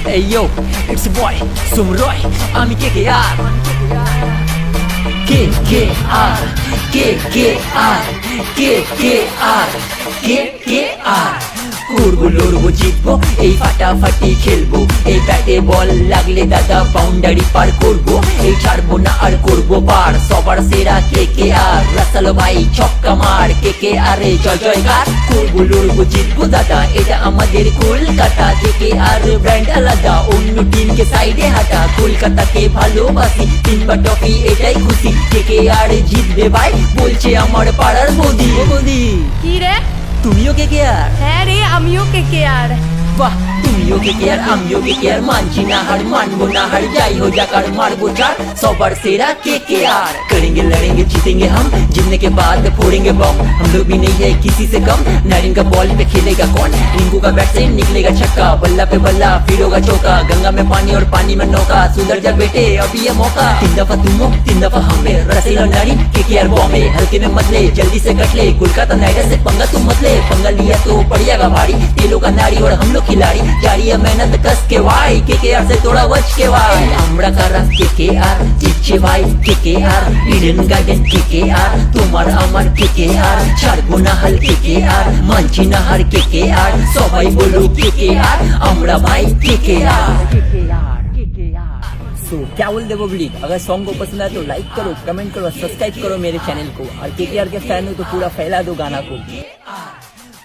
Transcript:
Hey yo, it's a boy, Sumroy, আমি KKR, KKR, KKR, KKR, KKR। করবো লড়বো জিতবো এই ফাটাফাটি খেলবো, এই ব্যাটে বল লাগলে দাদা বাউন্ডারি পার করবো, এই ছাড়বো না আর করবো পার, সবার সেরা KKR, রাসালো ভাই ছক্কা মার, KKR এ জয় জয়কার। করবো লড়বো জিতবো দাদা এটা আমাদের কলকাতা, KKR ব্র্যান্ড আলাদা অন্য টিমকে সাইডে হাঁটা, কলকাতাকে ভালোবাসি তিনবার ট্রফি এটাই খুশি, KKR জিতবে ভাই বলছে আমার পাড়ার মোদি। মোদি কি রে? তুমিও KKR? হ্যাঁ রে, আমিও KKR। বাহ, তুমিও KKR আমিও KKR, মানছি না হার মানবো না হার, যাই हो जाकर मारबो चार, सबर सेरा KKR। करेंगे लड़ेंगे जीतेंगे हम, जीतने के बाद फोड़ेंगे बम, हम लोग भी नहीं है किसी से कम, नारिंग का बॉल पे खेलेगा कौन, रिंकू का बैट से निकलेगा छक्का, बल्ला पे बल्ला फिर होगा चौका, गंगा में पानी और पानी में नौका, सुधर जा बेटे अभी ये मौका, 3 दफा तुम हो 3 दफा हमें, रसेला नारी KKR बॉम्बे, हल्के में मत ले जल्दी से कट ले, कोलकाता नाइट राइडर्स से पंगा तुम मत ले, पंगा लिया तो पड़ेगा भारी, तेलों का नारी और हम लोग खिलाड़ी, जारी है मेहनत कस के भाई, KKR से थोड़ा बच के भाई, আমরা কারা KKR, জিতছে ভাই KKR, ইডেন গার্ডেন KKR, তোমার আমার KKR, ছাড়বো না হাল KKR, মানছি না হার KKR, সবাই বলো KKR, আমরা ভাই KKR। तो क्या बोल दे पब्लिक, अगर सॉन्ग को पसंद आए तो लाइक करो, कमेंट करो, सब्सक्राइब करो मेरे चैनल को, और KKR के फैन हो तो पूरा फैला दो गाना को।